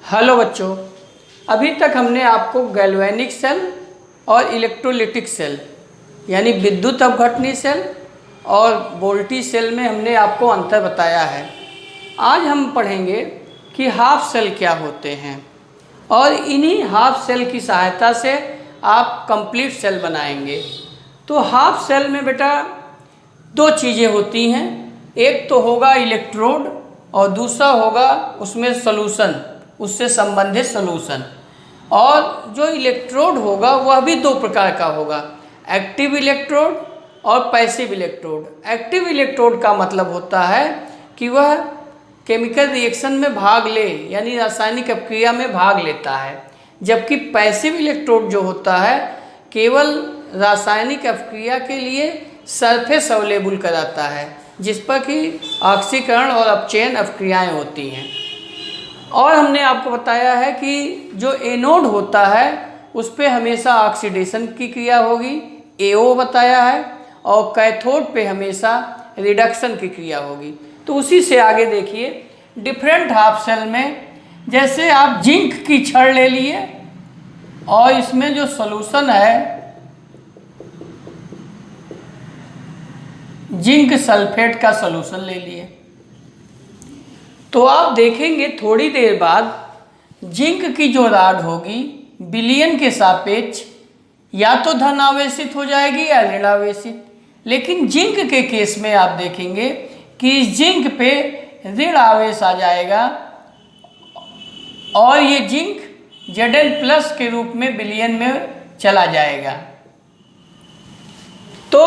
Hello बच्चों, अभी तक हमने आपको गैल्वेनिक सेल और इलेक्ट्रोलिटिक सेल यानी विद्युत अपघटनी सेल और वोल्टी सेल में हमने आपको अंतर बताया है। आज हम पढ़ेंगे कि हाफ सेल क्या होते हैं और इन्हीं हाफ सेल की सहायता से आप कंप्लीट सेल बनाएंगे। तो हाफ सेल में बेटा दो चीज़ें होती हैं, एक तो होगा इलेक्ट्रोड और दूसरा होगा उसमें सॉल्यूशन, उससे संबंधित सॉल्यूशन। और जो इलेक्ट्रोड होगा वह भी दो प्रकार का होगा, एक्टिव इलेक्ट्रोड और पैसिव इलेक्ट्रोड। एक्टिव इलेक्ट्रोड का मतलब होता है कि वह केमिकल रिएक्शन में भाग ले यानी रासायनिक अपक्रिया में भाग लेता है, जबकि पैसिव इलेक्ट्रोड जो होता है केवल रासायनिक अपक्रिया के लिए सरफेस अवेलेबल कराता है, जिस पर कि ऑक्सीकरण और अपचयन अपक्रियाएँ होती हैं। और हमने आपको बताया है कि जो एनोड होता है उस पे हमेशा ऑक्सीडेशन की क्रिया होगी, एओ बताया है, और कैथोड पे हमेशा रिडक्शन की क्रिया होगी। तो उसी से आगे देखिए, डिफरेंट हाफ सेल में जैसे आप जिंक की छड़ ले लिए और इसमें जो सॉल्यूशन है जिंक सल्फेट का सॉल्यूशन ले लिए, तो आप देखेंगे थोड़ी देर बाद जिंक की जो राड होगी विलयन के सापेक्ष या तो धन आवेशित हो जाएगी या ऋण आवेशित। लेकिन जिंक के केस में आप देखेंगे कि जिंक पे ऋण आवेश आ जाएगा और ये जिंक Zn+ के रूप में विलयन में चला जाएगा। तो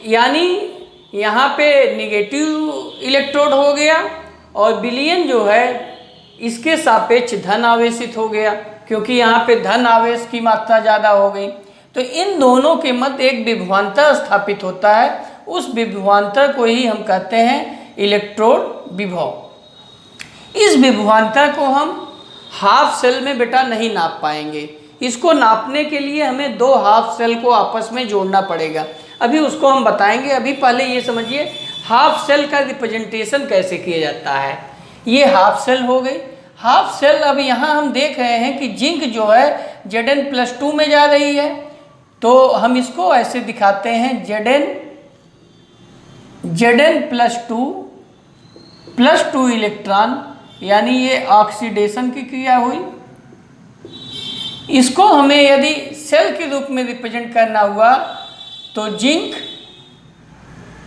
यानी यहाँ पे निगेटिव इलेक्ट्रोड हो गया और विलयन जो है इसके सापेक्ष धन आवेशित हो गया, क्योंकि यहाँ पे धन आवेश की मात्रा ज़्यादा हो गई। तो इन दोनों के मध्य एक विभवांतर स्थापित होता है, उस विभवांतर को ही हम कहते हैं इलेक्ट्रोड विभव। इस विभवांतर को हम हाफ सेल में बेटा नहीं नाप पाएंगे, इसको नापने के लिए हमें दो हाफ सेल को आपस में जोड़ना पड़ेगा। अभी उसको हम बताएंगे। अभी पहले ये समझिए हाफ सेल का रिप्रेजेंटेशन कैसे किया जाता है। ये हाफ सेल हो गई। हाफ सेल अब यहाँ हम देख रहे हैं कि जिंक जो है Zn+2 में जा रही है, तो हम इसको ऐसे दिखाते हैं Zn+2 इलेक्ट्रॉन, यानी ये ऑक्सीडेशन की क्रिया हुई। इसको हमें यदि सेल के रूप में रिप्रेजेंट करना हुआ तो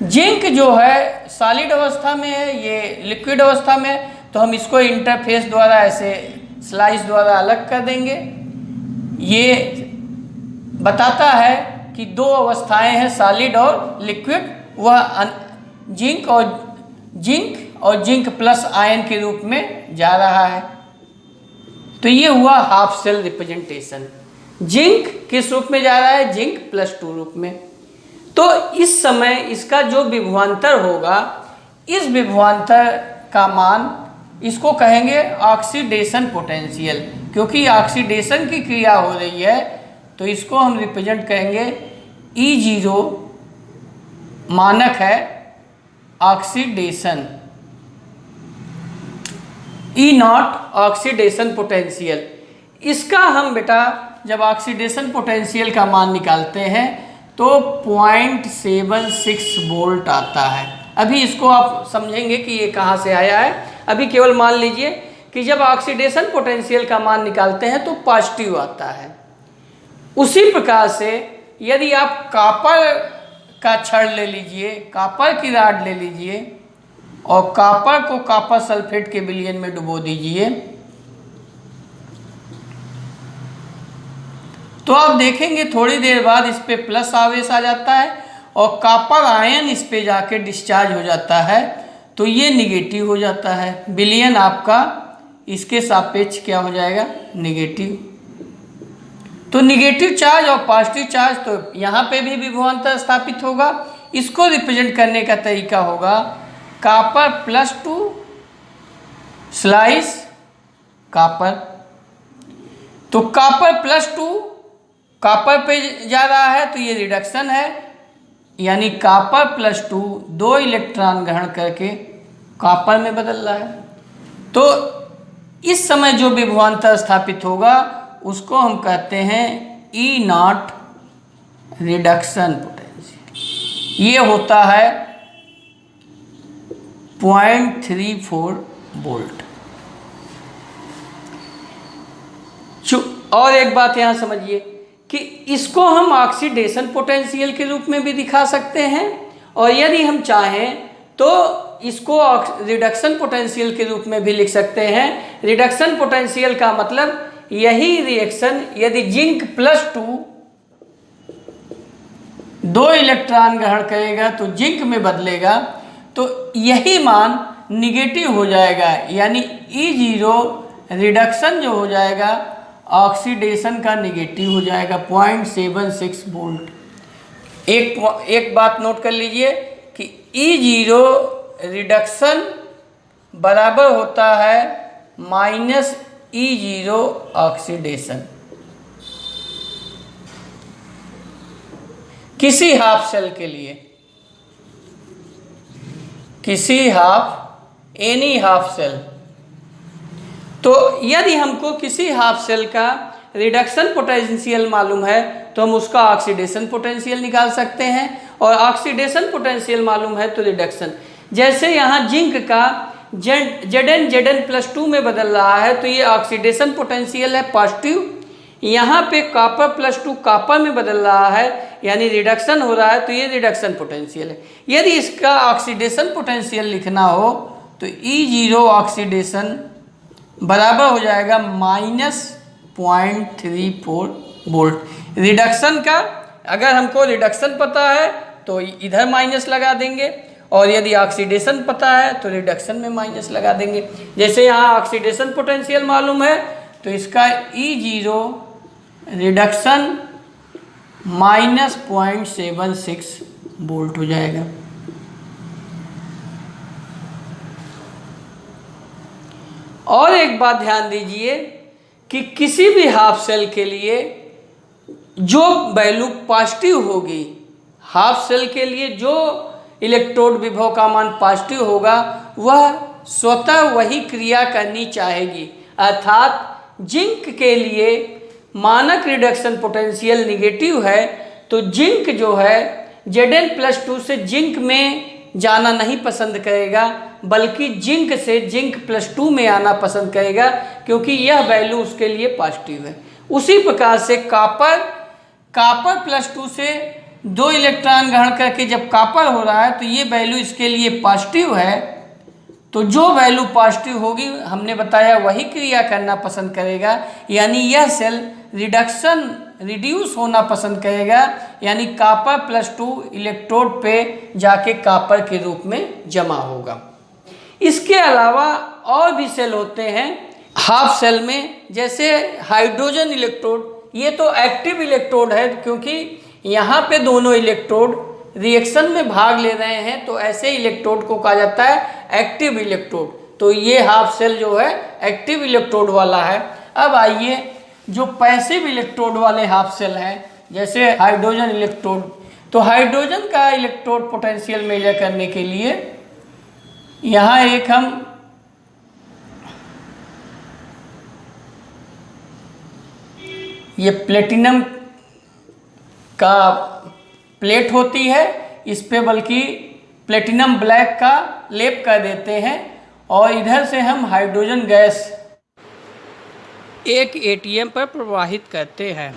जिंक जो है सॉलिड अवस्था में है, ये लिक्विड अवस्था में है, तो हम इसको इंटरफेस द्वारा ऐसे स्लाइस द्वारा अलग कर देंगे। ये बताता है कि दो अवस्थाएं हैं सॉलिड और लिक्विड, वह जिंक और जिंक+ आयन के रूप में जा रहा है। तो ये हुआ हाफ सेल रिप्रेजेंटेशन। जिंक किस रूप में जा रहा है? जिंक+2 रूप में। तो इस समय इसका जो विभवांतर होगा, इस विभवांतर का मान इसको कहेंगे ऑक्सीडेशन पोटेंशियल, क्योंकि ऑक्सीडेशन की क्रिया हो रही है तो इसको हम रिप्रेजेंट करेंगे E0, मानक है ऑक्सीडेशन, E0 ऑक्सीडेशन पोटेंशियल। इसका हम बेटा जब ऑक्सीडेशन पोटेंशियल का मान निकालते हैं तो 0.76 वोल्ट आता है। अभी इसको आप समझेंगे कि ये कहाँ से आया है। अभी केवल मान लीजिए कि जब ऑक्सीडेशन पोटेंशियल का मान निकालते हैं तो पॉजिटिव आता है। उसी प्रकार से यदि आप कॉपर का छड़ ले लीजिए, कॉपर की राड ले लीजिए और कॉपर को कॉपर सल्फेट के विलयन में डुबो दीजिए, तो आप देखेंगे थोड़ी देर बाद इस पे प्लस आवेश आ जाता है और कॉपर आयन इस पे जाके डिस्चार्ज हो जाता है, तो ये निगेटिव हो जाता है। विलयन आपका इसके सापेक्ष क्या हो जाएगा? निगेटिव। तो निगेटिव चार्ज और पॉजिटिव चार्ज, तो यहाँ पे भी विभवांतर स्थापित होगा। इसको रिप्रेजेंट करने का तरीका होगा Copper+2 स्लाइस कॉपर। तो Copper+2 कॉपर पे जा रहा है तो ये रिडक्शन है, यानी Copper+2 दो इलेक्ट्रॉन ग्रहण करके कॉपर में बदल रहा है। तो इस समय जो विभवांतर स्थापित होगा उसको हम कहते हैं ई नॉट रिडक्शन पोटेंशियल। ये होता है 0.34 वोल्ट। और एक बात यहाँ समझिए कि इसको हम ऑक्सीडेशन पोटेंशियल के रूप में भी दिखा सकते हैं, और यदि हम चाहें तो इसको रिडक्शन पोटेंशियल के रूप में भी लिख सकते हैं। रिडक्शन पोटेंशियल का मतलब यही रिएक्शन यदि जिंक +2 2 इलेक्ट्रॉन ग्रहण करेगा तो जिंक में बदलेगा, तो यही मान निगेटिव हो जाएगा, यानी E0 रिडक्शन जो हो जाएगा ऑक्सीडेशन का निगेटिव हो जाएगा 0.76 वोल्ट। एक बात नोट कर लीजिए कि E0 रिडक्शन बराबर होता है -E0 ऑक्सीडेशन। किसी हाफ सेल के लिए, किसी एनी हाफ सेल, तो यदि हमको किसी हाफ सेल का रिडक्शन पोटेंशियल मालूम है तो हम उसका ऑक्सीडेशन पोटेंशियल निकाल सकते हैं, और ऑक्सीडेशन पोटेंशियल मालूम है तो रिडक्शन। जैसे यहाँ जिंक का Zn+2 में बदल रहा है तो ये ऑक्सीडेशन पोटेंशियल है पॉजिटिव। यहाँ पे कॉपर +2 कॉपर में बदल रहा है यानी रिडक्शन हो रहा है, तो ये रिडक्शन पोटेंशियल है। यदि इसका ऑक्सीडेशन पोटेंशियल लिखना हो तो E0 ऑक्सीडेशन बराबर हो जाएगा -0.34 वोल्ट। रिडक्शन का अगर हमको रिडक्शन पता है तो इधर माइनस लगा देंगे, और यदि ऑक्सीडेशन पता है तो रिडक्शन में माइनस लगा देंगे। जैसे यहाँ ऑक्सीडेशन पोटेंशियल मालूम है तो इसका E0 रिडक्शन -0.76 वोल्ट हो जाएगा। और एक बात ध्यान दीजिए कि किसी भी हाफ सेल के लिए जो वैल्यू पॉजिटिव होगी, हाफ सेल के लिए जो इलेक्ट्रोड विभव का मान पॉजिटिव होगा वह स्वतः वही क्रिया करनी चाहेगी। अर्थात जिंक के लिए मानक रिडक्शन पोटेंशियल निगेटिव है तो जिंक जो है Zn+2 से जिंक में जाना नहीं पसंद करेगा, बल्कि जिंक से जिंक +2 में आना पसंद करेगा, क्योंकि यह वैल्यू उसके लिए पॉजिटिव है। उसी प्रकार से कॉपर +2 से 2 इलेक्ट्रॉन ग्रहण करके जब कॉपर हो रहा है तो ये वैल्यू इसके लिए पॉजिटिव है, तो जो वैल्यू पॉजिटिव होगी हमने बताया वही क्रिया करना पसंद करेगा, यानी यह सेल रिड्यूस होना पसंद करेगा, यानी कॉपर +2 इलेक्ट्रोड पे जाके कॉपर के रूप में जमा होगा। इसके अलावा और भी सेल होते हैं हाफ सेल में, जैसे हाइड्रोजन इलेक्ट्रोड। ये तो एक्टिव इलेक्ट्रोड है, क्योंकि यहाँ पे दोनों इलेक्ट्रोड रिएक्शन में भाग ले रहे हैं, तो ऐसे इलेक्ट्रोड को कहा जाता है एक्टिव इलेक्ट्रोड। तो ये हाफ सेल जो है एक्टिव इलेक्ट्रोड वाला है। अब आइए जो पैसिव इलेक्ट्रोड वाले हाफ सेल हैं, जैसे हाइड्रोजन इलेक्ट्रोड। तो हाइड्रोजन का इलेक्ट्रोड पोटेंशियल मेजर करने के लिए यहाँ एक हम ये प्लेटिनम का प्लेट होती है, इस पे बल्कि प्लेटिनम ब्लैक का लेप कर देते हैं, और इधर से हम हाइड्रोजन गैस एक एटीएम पर प्रवाहित करते हैं।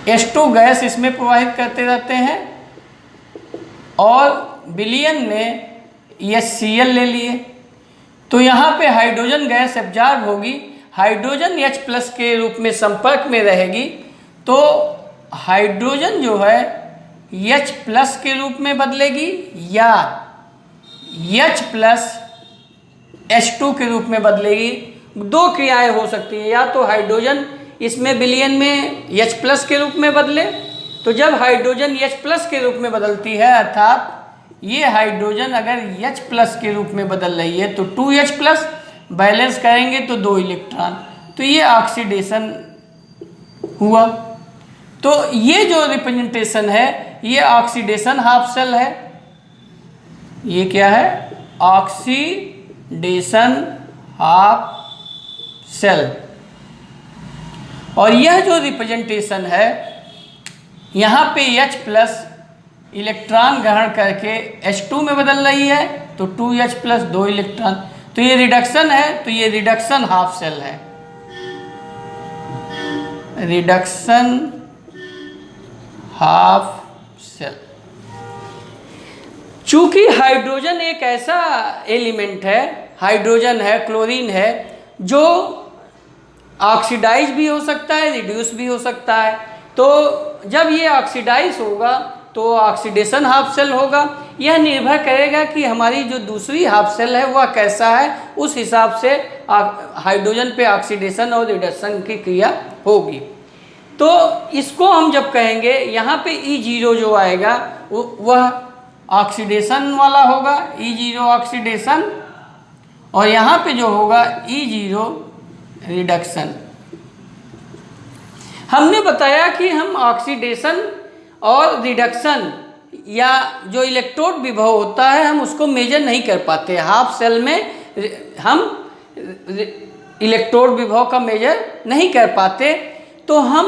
H2 गैस इसमें प्रवाहित करते रहते हैं, और विलयन में HCl ले लिए, तो यहाँ पे हाइड्रोजन गैस एब्जॉर्ब होगी, हाइड्रोजन H+ के रूप में संपर्क में रहेगी, तो हाइड्रोजन जो है H+ के रूप में बदलेगी या H+ H2 के रूप में बदलेगी। दो क्रियाएं हो सकती हैं, या तो हाइड्रोजन इसमें विलयन में H+ के रूप में बदले, तो जब हाइड्रोजन H+ के रूप में बदलती है, अर्थात ये हाइड्रोजन अगर H+ के रूप में बदल रही है तो 2H+ बैलेंस करेंगे तो 2 इलेक्ट्रॉन, तो ये ऑक्सीडेशन हुआ। तो ये जो रिप्रेजेंटेशन है ये ऑक्सीडेशन हाफ सेल है। ये क्या है? Oxidation half cell. और यह जो रिप्रेजेंटेशन है, यहाँ पे H प्लस इलेक्ट्रॉन ग्रहण करके H2 में बदल रही है, तो 2H प्लस 2 इलेक्ट्रॉन, तो ये रिडक्शन है, तो ये रिडक्शन हाफ सेल है, रिडक्शन हाफ सेल। चूंकि हाइड्रोजन एक ऐसा एलिमेंट है, हाइड्रोजन है, क्लोरीन है, जो ऑक्सीडाइज भी हो सकता है, रिड्यूस भी हो सकता है, तो जब ये ऑक्सीडाइज होगा तो ऑक्सीडेशन हाफ सेल होगा। यह निर्भर करेगा कि हमारी जो दूसरी हाफ सेल है वह कैसा है, उस हिसाब से हाइड्रोजन पे ऑक्सीडेशन और रिडक्शन की क्रिया होगी। तो इसको हम जब कहेंगे, यहाँ पे E0 जो आएगा वह ऑक्सीडेशन वाला होगा, E0 ऑक्सीडेशन, और यहाँ पे जो होगा E0 रिडक्शन। हमने बताया कि हम ऑक्सीडेशन और रिडक्शन या जो इलेक्ट्रोड विभव होता है, हम उसको मेजर नहीं कर पाते। हाफ सेल में हम इलेक्ट्रोड विभव का मेजर नहीं कर पाते, तो हम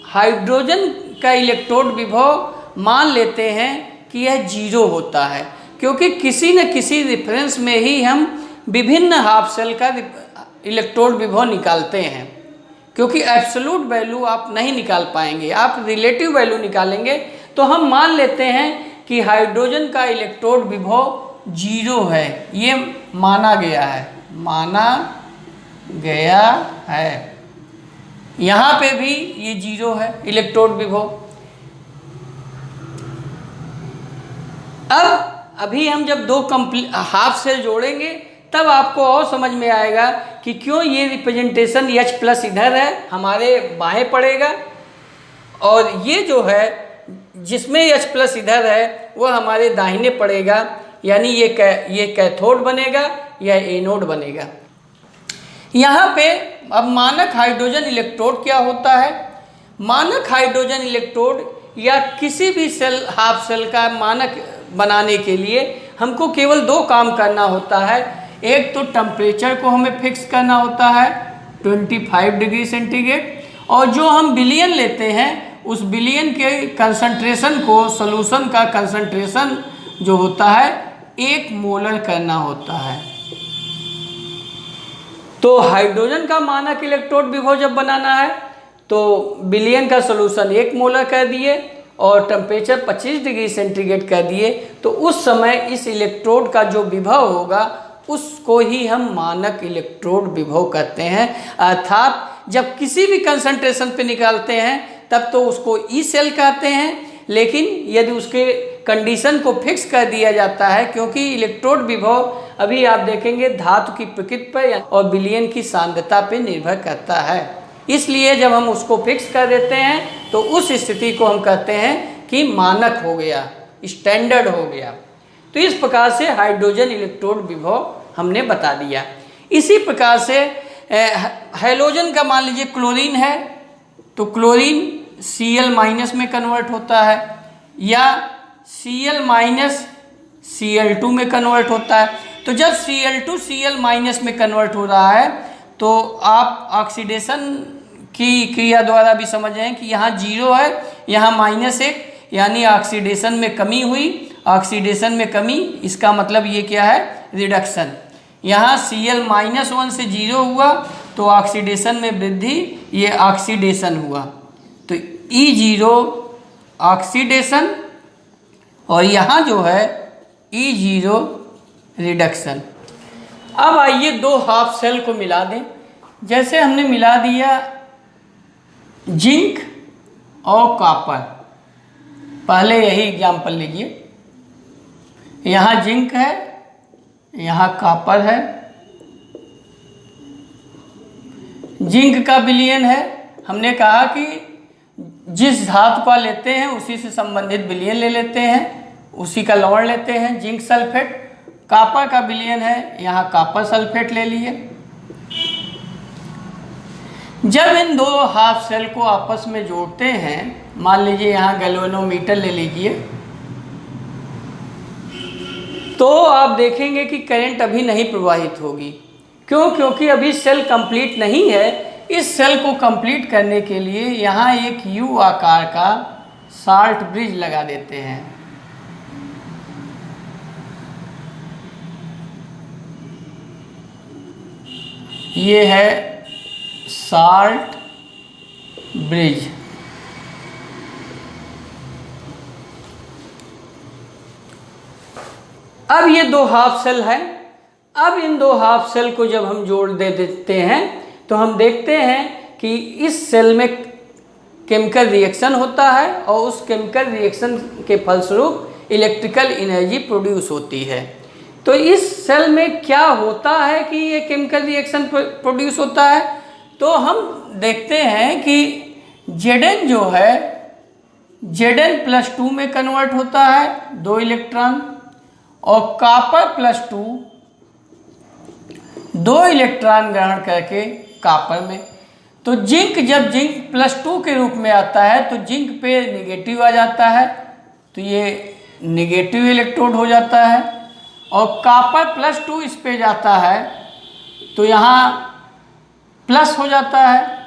हाइड्रोजन का इलेक्ट्रोड विभव मान लेते हैं कि यह 0 होता है, क्योंकि किसी न किसी रेफरेंस में ही हम विभिन्न हाफ सेल का इलेक्ट्रोड विभव निकालते हैं, क्योंकि एब्सोल्यूट वैल्यू आप नहीं निकाल पाएंगे, आप रिलेटिव वैल्यू निकालेंगे। तो हम मान लेते हैं कि हाइड्रोजन का इलेक्ट्रोड विभव 0 है, ये माना गया है, माना गया है। यहाँ पे भी ये 0 है इलेक्ट्रोड विभव। अब अभी हम जब दो हाफ सेल जोड़ेंगे तब आपको और समझ में आएगा कि क्यों ये रिप्रेजेंटेशन H प्लस इधर है, हमारे बाएं पड़ेगा, और ये जो है जिसमें H प्लस इधर है वह हमारे दाहिने पड़ेगा, यानी ये कैथोड बनेगा या एनोड बनेगा। यहाँ पे अब मानक हाइड्रोजन इलेक्ट्रोड क्या होता है? मानक हाइड्रोजन इलेक्ट्रोड या किसी भी सेल हाफ सेल का मानक बनाने के लिए हमको केवल 2 काम करना होता है। एक तो टेम्परेचर को हमें फिक्स करना होता है 25 डिग्री सेंटीग्रेड, और जो हम विलियन लेते हैं उस विलियन के कंसंट्रेशन को, सॉल्यूशन का कंसंट्रेशन जो होता है 1 मोलर करना होता है। तो हाइड्रोजन का मानक इलेक्ट्रोड विभव जब बनाना है तो विलियन का सॉल्यूशन 1 मोलर कर दिए और टेम्परेचर 25 डिग्री सेंटीग्रेड कर दिए, तो उस समय इस इलेक्ट्रोड का जो विभव होगा उसको ही हम मानक इलेक्ट्रोड विभव कहते हैं। अर्थात जब किसी भी कंसंट्रेशन पे निकालते हैं तब तो उसको ई सेल कहते हैं, लेकिन यदि उसके कंडीशन को फिक्स कर दिया जाता है, क्योंकि इलेक्ट्रोड विभव अभी आप देखेंगे धातु की प्रकृति पर और विलयन की सांद्रता पे निर्भर करता है, इसलिए जब हम उसको फिक्स कर देते हैं तो उस स्थिति को हम कहते हैं कि मानक हो गया, स्टैंडर्ड हो गया। तो इस प्रकार से हाइड्रोजन इलेक्ट्रोड विभव हमने बता दिया। इसी प्रकार से हैलोजन का मान लीजिए क्लोरीन है, तो क्लोरीन Cl माइनस में कन्वर्ट होता है या Cl माइनस Cl2 में कन्वर्ट होता है। तो जब Cl2 Cl माइनस में कन्वर्ट हो रहा है तो आप ऑक्सीडेशन की क्रिया द्वारा भी समझ रहे हैं कि यहाँ 0 है, यहाँ -1, यानी ऑक्सीडेशन में कमी हुई। ऑक्सीडेशन में कमी, इसका मतलब ये क्या है? रिडक्शन। यहाँ Cl-1 से 0 हुआ तो ऑक्सीडेशन में वृद्धि, ये ऑक्सीडेशन हुआ, तो E0 ऑक्सीडेशन और यहाँ जो है E0 रिडक्शन। अब आइए 2 हाफ सेल को मिला दें। जैसे हमने मिला दिया जिंक और कॉपर, पहले यही एग्जाम्पल लीजिए। यहाँ जिंक है, यहाँ कॉपर है। जिंक का विलयन है, हमने कहा कि जिस धातु का लेते हैं उसी से संबंधित विलयन ले लेते हैं, उसी का लवण लेते हैं, जिंक सल्फेट। कॉपर का विलयन है, यहाँ कॉपर सल्फेट ले लिए। जब इन 2 हाफ सेल को आपस में जोड़ते हैं, मान लीजिए यहाँ गैल्वेनोमीटर ले लीजिए, तो आप देखेंगे कि करंट अभी नहीं प्रवाहित होगी, क्यों? क्योंकि अभी सेल कंप्लीट नहीं है। इस सेल को कंप्लीट करने के लिए यहाँ एक यू आकार का साल्ट ब्रिज लगा देते हैं। ये है साल्ट ब्रिज। अब ये दो हाफ सेल है। अब इन दो हाफ सेल को जब हम जोड़ दे देते हैं तो हम देखते हैं कि इस सेल में केमिकल रिएक्शन होता है और उस केमिकल रिएक्शन के फलस्वरूप इलेक्ट्रिकल एनर्जी प्रोड्यूस होती है। तो इस सेल में क्या होता है कि ये केमिकल रिएक्शन प्रोड्यूस होता है? तो हम देखते हैं कि Zn जो है Zn+2 में कन्वर्ट होता है 2 इलेक्ट्रॉन, और कॉपर+2 2 इलेक्ट्रॉन ग्रहण करके कॉपर में। तो जिंक जब जिंक+2 के रूप में आता है तो जिंक पे नेगेटिव आ जाता है, तो ये नेगेटिव इलेक्ट्रोड हो जाता है, और कॉपर+2 इस पे जाता है तो यहाँ प्लस हो जाता है।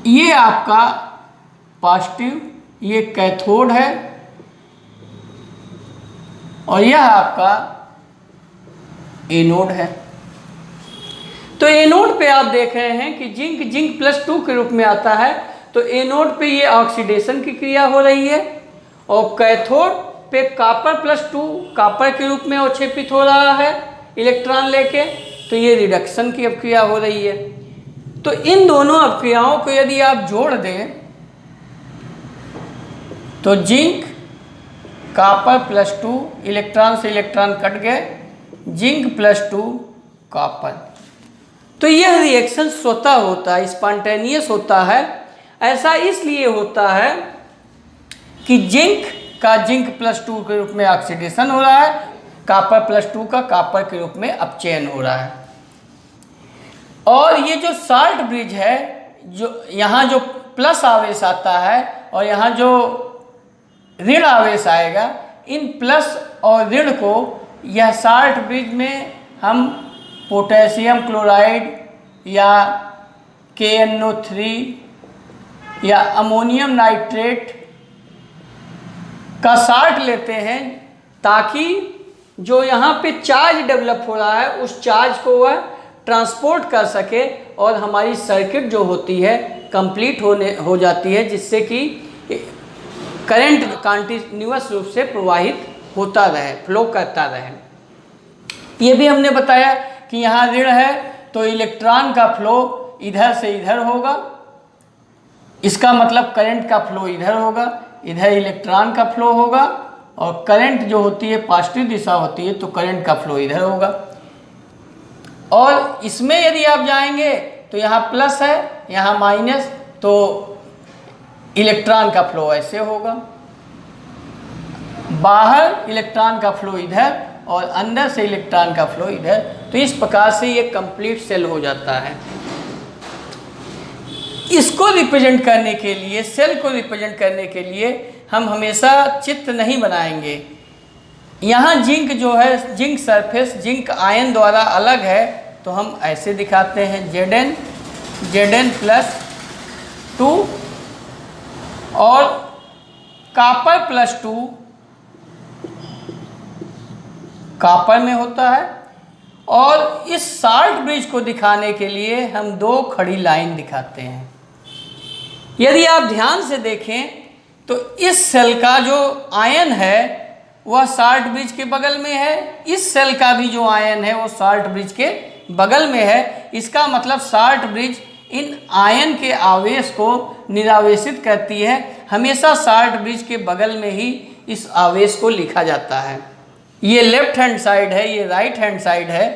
ये आपका पॉजिटिव, ये कैथोड है, और यह आपका एनोड है। तो एनोड पे आप देख रहे हैं कि जिंक+2 के रूप में आता है, तो एनोड पे ये ऑक्सीडेशन की क्रिया हो रही है, और कैथोड पे कॉपर+2 कॉपर के रूप में अवक्षेपित हो रहा है इलेक्ट्रॉन लेके, तो ये रिडक्शन की अपक्रिया हो रही है। तो इन दोनों अपक्रियाओं को यदि आप जोड़ दें तो जिंक कॉपर+2 इलेक्ट्रॉन से इलेक्ट्रॉन कट गए, जिंक+2 कॉपर। तो यह रिएक्शन स्वतः होता है, स्पॉन्टेनियस होता है। ऐसा इसलिए होता है कि जिंक का जिंक+2 के रूप में ऑक्सीडेशन हो रहा है, कॉपर+2 का कॉपर के रूप में अपचयन हो रहा है। और ये जो साल्ट ब्रिज है, जो यहाँ जो प्लस आवेश आता है और यहाँ जो ऋण आवेश आएगा, इन प्लस और ऋण को यह साल्ट ब्रिज में हम पोटेशियम क्लोराइड या KNO3 या अमोनियम नाइट्रेट का साल्ट लेते हैं, ताकि जो यहाँ पे चार्ज डेवलप हो रहा है उस चार्ज को वह ट्रांसपोर्ट कर सके और हमारी सर्किट जो होती है कंप्लीट हो जाती है, जिससे कि करंट कंटिन्यूअस रूप से प्रवाहित होता रहे, फ्लो करता रहे। ये भी हमने बताया कि यहाँ ऋण है तो इलेक्ट्रॉन का फ्लो इधर से इधर होगा, इसका मतलब करंट का फ्लो इधर होगा, इधर इलेक्ट्रॉन का फ्लो होगा, और करंट जो होती है पॉजिटिव दिशा होती है तो करंट का फ्लो इधर होगा। और इसमें यदि आप जाएंगे तो यहाँ प्लस है, यहाँ माइनस, तो इलेक्ट्रॉन का फ्लो ऐसे होगा, बाहर इलेक्ट्रॉन का फ्लो इधर और अंदर से इलेक्ट्रॉन का फ्लो इधर। तो इस प्रकार से ये कंप्लीट सेल हो जाता है। इसको रिप्रेजेंट करने के लिए, सेल को रिप्रेजेंट करने के लिए हम हमेशा चित्र नहीं बनाएंगे। यहाँ जिंक जो है, जिंक सरफेस जिंक आयन द्वारा अलग है, तो हम ऐसे दिखाते हैं Zn+2 और कॉपर+2 कॉपर में होता है। और इस साल्ट ब्रिज को दिखाने के लिए हम 2 खड़ी लाइन दिखाते हैं। यदि आप ध्यान से देखें तो इस सेल का जो आयन है वह साल्ट ब्रिज के बगल में है, इस सेल का भी जो आयन है वो साल्ट ब्रिज के बगल में है। इसका मतलब साल्ट ब्रिज इन आयन के आवेश को निरावेशित करती है। हमेशा साल्ट ब्रिज के बगल में ही इस आवेश को लिखा जाता है। ये लेफ्ट हैंड साइड है, ये राइट हैंड साइड है।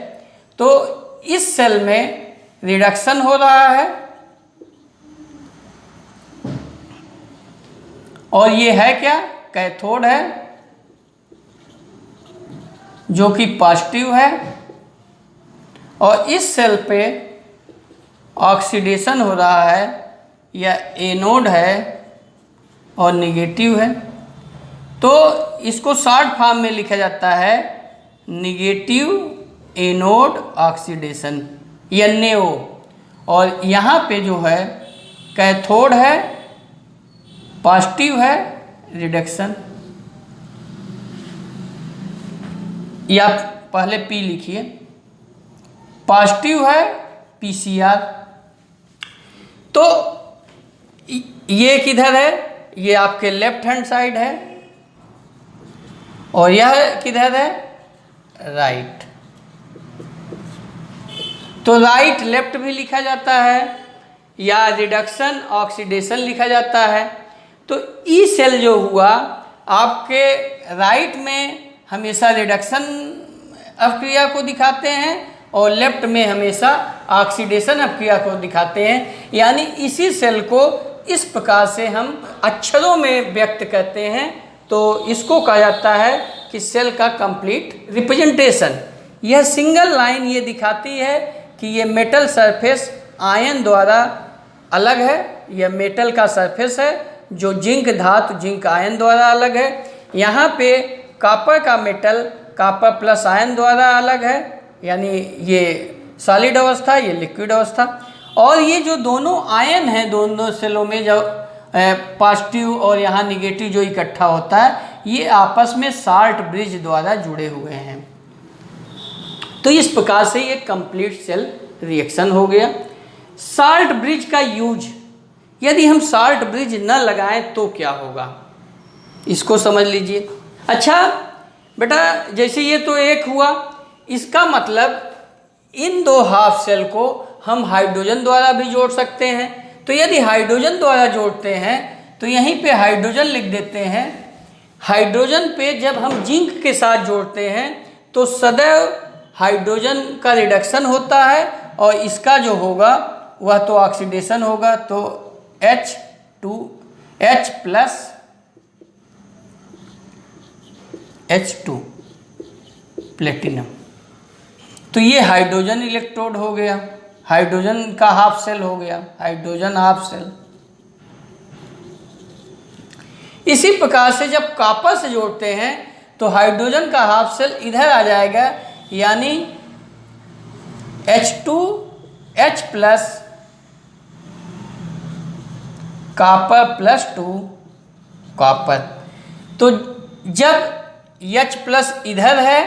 तो इस सेल में रिडक्शन हो रहा है, और ये है क्या? कैथोड है जो कि पॉजिटिव है, और इस सेल पे ऑक्सीडेशन हो रहा है, या एनोड है और नेगेटिव है। तो इसको शॉर्ट फॉर्म में लिखा जाता है निगेटिव एनोड ऑक्सीडेशन NaO। और यहाँ पे जो है कैथोड है, पॉजिटिव है रिडक्शन, या पहले P लिखिए, पॉजिटिव है PCR। तो ये किधर है, ये आपके लेफ्ट हैंड साइड है, और यह किधर है, राइट। तो राइट लेफ्ट भी लिखा जाता है या रिडक्शन ऑक्सीडेशन लिखा जाता है। तो ई सेल जो हुआ आपके राइट में हमेशा रिडक्शन अपक्रिया को दिखाते हैं और लेफ्ट में हमेशा ऑक्सीडेशन अपक्रिया को दिखाते हैं। यानी इसी सेल को इस प्रकार से हम अक्षरों में व्यक्त करते हैं, तो इसको कहा जाता है कि सेल का कंप्लीट रिप्रेजेंटेशन। यह सिंगल लाइन ये दिखाती है कि ये मेटल सरफेस आयन द्वारा अलग है, यह मेटल का सरफेस है जो जिंक धातु जिंक आयन द्वारा अलग है। यहाँ पे कॉपर का मेटल कॉपर प्लस आयन द्वारा अलग है, यानी ये सॉलिड अवस्था, ये लिक्विड अवस्था। और ये जो दोनों आयन हैं दोनों सेलों में, जो पॉजिटिव और यहाँ निगेटिव जो इकट्ठा होता है, ये आपस में साल्ट ब्रिज द्वारा जुड़े हुए हैं। तो इस प्रकार से ये कंप्लीट सेल रिएक्शन हो गया। साल्ट ब्रिज का यूज, यदि हम साल्ट ब्रिज न लगाएं तो क्या होगा, इसको समझ लीजिए। अच्छा बेटा, जैसे ये तो एक हुआ, इसका मतलब इन दो हाफ सेल को हम हाइड्रोजन द्वारा भी जोड़ सकते हैं। तो यदि हाइड्रोजन द्वारा जोड़ते हैं तो यहीं पे हाइड्रोजन लिख देते हैं। हाइड्रोजन पे जब हम जिंक के साथ जोड़ते हैं तो सदैव हाइड्रोजन का रिडक्शन होता है और इसका जो होगा वह तो ऑक्सीडेशन होगा। तो H प्लस H2 प्लेटिनम। तो ये हाइड्रोजन इलेक्ट्रोड हो गया, हाइड्रोजन का हाफ सेल हो गया, हाइड्रोजन हाफ सेल। इसी प्रकार से जब कॉपर से जोड़ते हैं तो हाइड्रोजन का हाफ सेल इधर आ जाएगा, यानी H2H plus copper plus 2 copper. तो जब H प्लस इधर है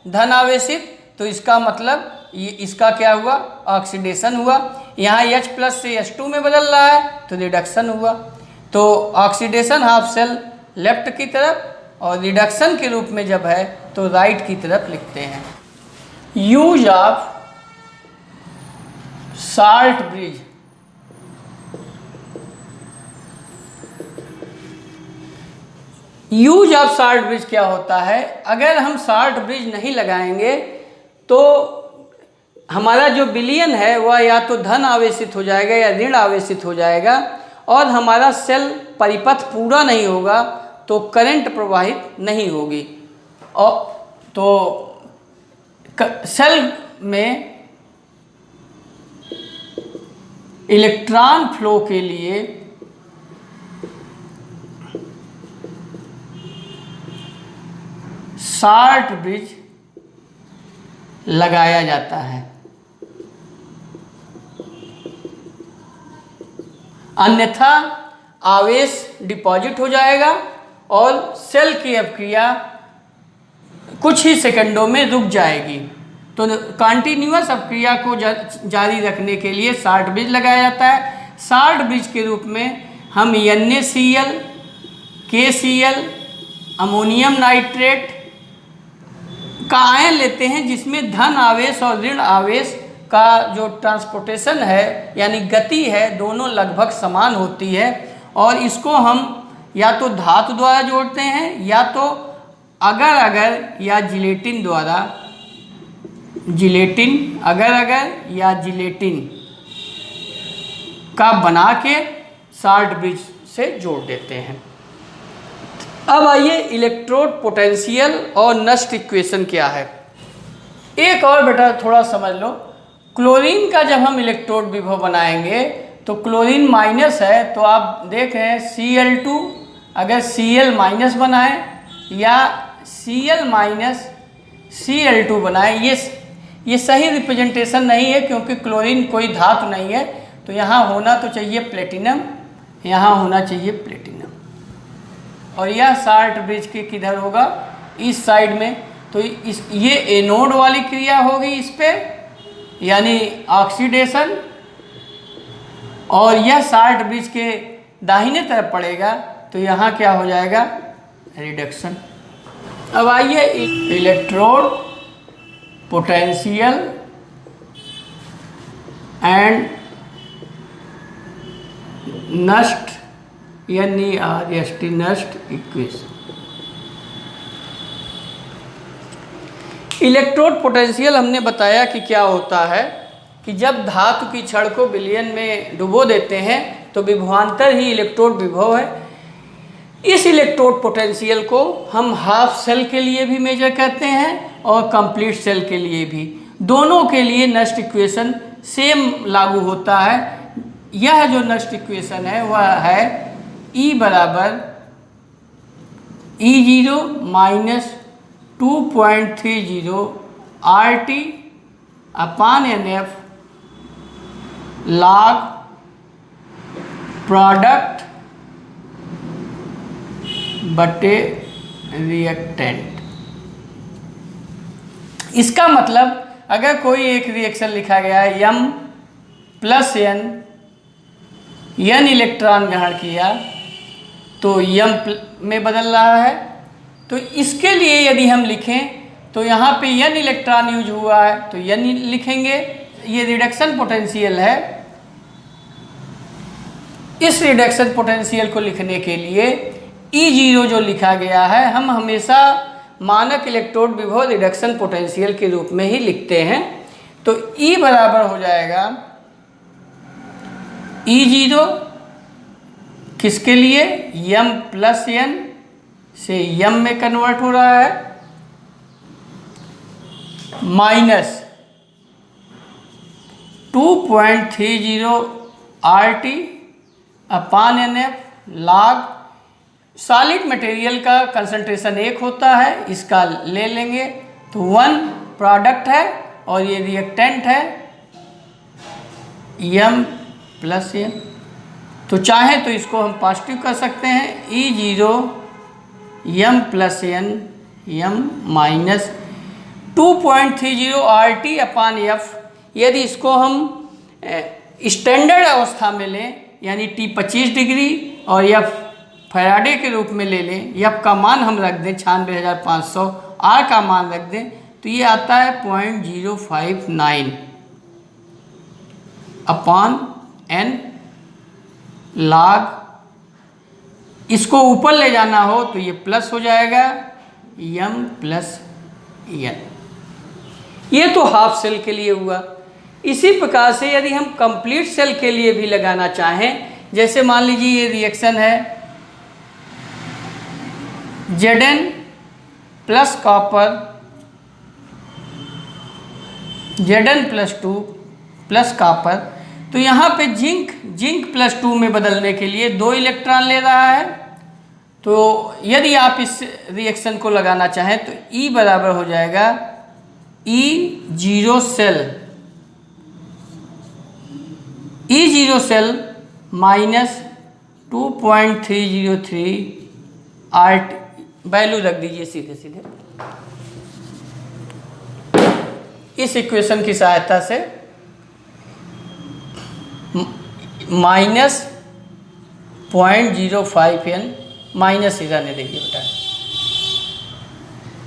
धन आवेशित, तो इसका मतलब ये इसका क्या हुआ, ऑक्सीडेशन हुआ। यहाँ H प्लस से H2 में बदल रहा है तो रिडक्शन हुआ। तो ऑक्सीडेशन हाफ सेल लेफ्ट की तरफ और रिडक्शन के रूप में जब है तो राइट की तरफ लिखते हैं। Use of salt bridge, use of salt bridge क्या होता है, अगर हम साल्ट ब्रिज नहीं लगाएंगे तो हमारा जो विलयन है वह या तो धन आवेशित हो जाएगा या ऋण आवेशित हो जाएगा, और हमारा सेल परिपथ पूरा नहीं होगा तो करंट प्रवाहित नहीं होगी। और तो सेल में इलेक्ट्रॉन फ्लो के लिए साल्ट ब्रिज लगाया जाता है, अन्यथा आवेश डिपॉजिट हो जाएगा और सेल की अपक्रिया कुछ ही सेकंडों में रुक जाएगी। तो कंटिन्यूअस अपक्रिया को जारी रखने के लिए साल्ट ब्रिज लगाया जाता है। साल्ट ब्रिज के रूप में हम NaCl, KCl, अमोनियम नाइट्रेट का आयन लेते हैं, जिसमें धन आवेश और ऋण आवेश का जो ट्रांसपोर्टेशन है यानी गति है दोनों लगभग समान होती है। और इसको हम या तो धातु द्वारा जोड़ते हैं या तो अगर अगर या जिलेटिन द्वारा, जिलेटिन अगर अगर या जिलेटिन का बना के साल्ट ब्रिज से जोड़ देते हैं। अब आइए इलेक्ट्रोड पोटेंशियल और नस्ट इक्वेशन क्या है। एक और बेटा थोड़ा समझ लो, क्लोरीन का जब हम इलेक्ट्रोड विभव बनाएंगे तो क्लोरीन माइनस है, तो आप देख रहे हैं Cl2 अगर Cl माइनस बनाए या Cl माइनस Cl2 बनाए। ये सही रिप्रेजेंटेशन नहीं है क्योंकि क्लोरीन कोई धातु नहीं है, तो यहाँ होना तो चाहिए प्लेटिनम, यहाँ होना चाहिए प्लेटिनम। और यह साल्ट ब्रिज के किधर होगा, इस साइड में। तो ये एनोड वाली क्रिया होगी इस पे, यानी ऑक्सीडेशन, और यह साल्ट ब्रिज के दाहिने तरफ पड़ेगा, तो यहाँ क्या हो जाएगा, रिडक्शन। अब आइए इलेक्ट्रोड पोटेंशियल एंड नष्ट NERST नष्ट इक्वेशन। इलेक्ट्रोड पोटेंशियल हमने बताया कि क्या होता है कि जब धातु की छड़ को विलयन में डुबो देते हैं तो विभवांतर ही इलेक्ट्रोड विभव है। इस इलेक्ट्रोड पोटेंशियल को हम हाफ सेल के लिए भी मेजर करते हैं और कंप्लीट सेल के लिए भी। दोनों के लिए नष्ट इक्वेशन सेम लागू होता है। यह जो नष्ट इक्वेशन है वह है E बराबर E0 माइनस 2.30 RT अपान NF log प्रोडक्ट बटे रिएक्टेंट। इसका मतलब अगर कोई एक रिएक्शन लिखा गया है M प्लस N इलेक्ट्रॉन ग्रहण किया तो M में बदल रहा है, तो इसके लिए यदि हम लिखें तो यहाँ पे N इलेक्ट्रॉन यूज हुआ है तो N लिखेंगे। ये रिडक्शन पोटेंशियल है। इस रिडक्शन पोटेंशियल को लिखने के लिए E0 जो लिखा गया है हम हमेशा मानक इलेक्ट्रोड विभव रिडक्शन पोटेंशियल के रूप में ही लिखते हैं। तो E बराबर हो जाएगा E0 किसके लिए, M प्लस N से M में कन्वर्ट हो रहा है, माइनस 2.30 RT अपान NF लॉग सॉलिड मटेरियल का कंसंट्रेशन 1 होता है, इसका ले लेंगे तो 1 प्रोडक्ट है और ये रिएक्टेंट है M प्लस N। तो चाहे तो इसको हम पॉजिटिव कर सकते हैं E0 M plus N M minus 2.30 RT अपान F। यदि इसको हम स्टैंडर्ड अवस्था में लें यानी T 25 डिग्री और F फैराडे के रूप में ले लें, F का मान हम रख दें 96,500, R का मान रख दें तो ये आता है 0.059 अपान N लॉग। इसको ऊपर ले जाना हो तो ये प्लस हो जाएगा M प्लस N। ये तो हाफ सेल के लिए हुआ। इसी प्रकार से यदि हम कंप्लीट सेल के लिए भी लगाना चाहें, जैसे मान लीजिए ये रिएक्शन है Zn plus copper Zn plus 2 plus copper, तो यहाँ पे जिंक प्लस 2 में बदलने के लिए 2 इलेक्ट्रॉन ले रहा है। तो यदि आप इस रिएक्शन को लगाना चाहें तो E बराबर हो जाएगा E0 cell minus 2.303 RT, value रख दीजिए सीधे सीधे। इस इक्वेशन की सहायता से माइनस 0.05 N माइनस ही रहने देखिए बेटा,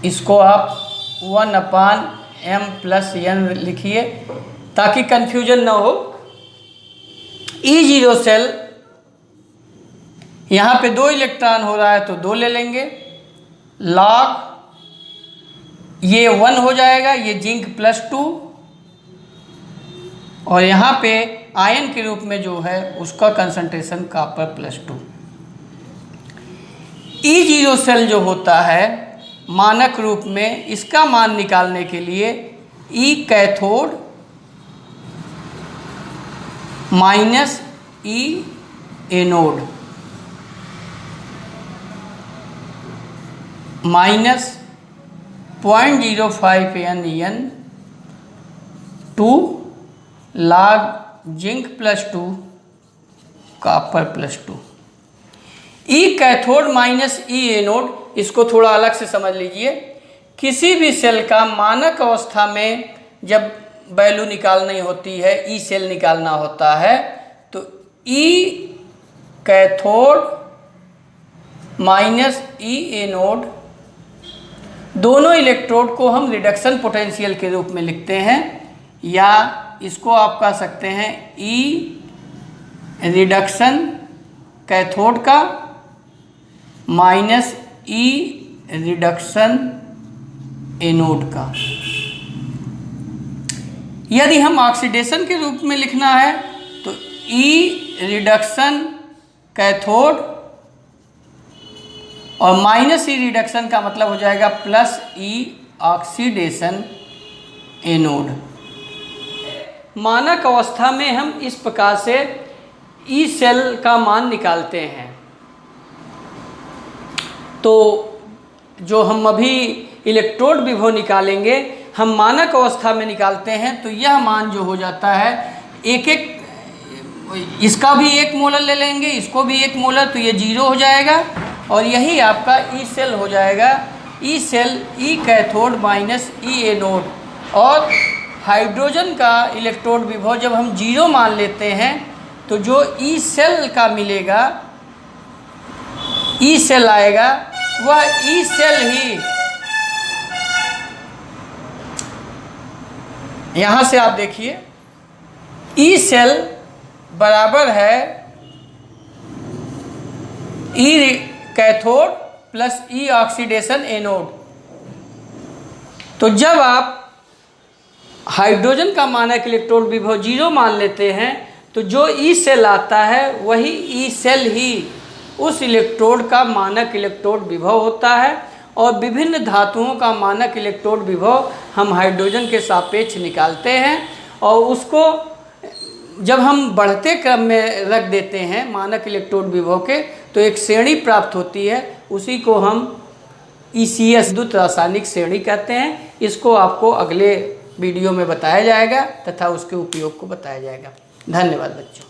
इसको आप 1 अपान M प्लस N लिखिए ताकि कंफ्यूजन ना हो। E0 सेल यहाँ पे 2 इलेक्ट्रॉन हो रहा है तो 2 ले लेंगे, लॉग ये 1 हो जाएगा, ये जिंक प्लस 2 और यहाँ पे आयन के रूप में जो है उसका concentration copper plus 2। E0 cell जो होता है मानक रूप में, इसका मान निकालने के लिए E cathode minus E anode. -0.05 n 2 log zinc +2 copper +2। E cathode minus E anode, इसको थोड़ा अलग से समझ लीजिए। किसी भी सेल का मानक अवस्था में जब वैल्यू निकालनी होती है, ई सेल निकालना होता है, तो ई कैथोड माइनस ई एनोड दोनों इलेक्ट्रोड को हम रिडक्शन पोटेंशियल के रूप में लिखते हैं, या इसको आप कह सकते हैं ई रिडक्शन कैथोड का माइनस ई रिडक्शन एनोड का। यदि हम ऑक्सीडेशन के रूप में लिखना है तो ई रिडक्शन कैथोड और माइनस ई रिडक्शन का मतलब हो जाएगा प्लस ई ऑक्सीडेशन एनोड। मानक अवस्था में हम इस प्रकार से ई सेल का मान निकालते हैं। तो जो हम अभी इलेक्ट्रोड विभव निकालेंगे, हम मानक अवस्था में निकालते हैं, तो यह मान जो हो जाता है एक एक, इसका भी 1 मोलर ले लेंगे, इसको भी 1 मोलर, तो ये 0 हो जाएगा और यही आपका ई सेल हो जाएगा। E cell E cathode minus E anode. और हाइड्रोजन का इलेक्ट्रोड विभव जब हम 0 मान लेते हैं तो जो ई सेल का मिलेगा, ई सेल आएगा, वह ई सेल ही, यहाँ से आप देखिए, ई सेल बराबर है ई कैथोड प्लस ई ऑक्सीडेशन एनोड। तो जब आप हाइड्रोजन का मानक इलेक्ट्रोड विभव 0 मान लेते हैं तो जो ई सेल आता है वही ई सेल ही उस इलेक्ट्रोड का मानक इलेक्ट्रोड विभव होता है। और विभिन्न धातुओं का मानक इलेक्ट्रोड विभव हम हाइड्रोजन के सापेक्ष निकालते हैं और उसको जब हम बढ़ते क्रम में रख देते हैं मानक इलेक्ट्रोड विभव के, तो एक श्रेणी प्राप्त होती है, उसी को हम ECS विद्युत रासायनिक श्रेणी कहते हैं। इसको आपको अगले वीडियो में बताया जाएगा तथा उसके उपयोग को बताया जाएगा। धन्यवाद बच्चों।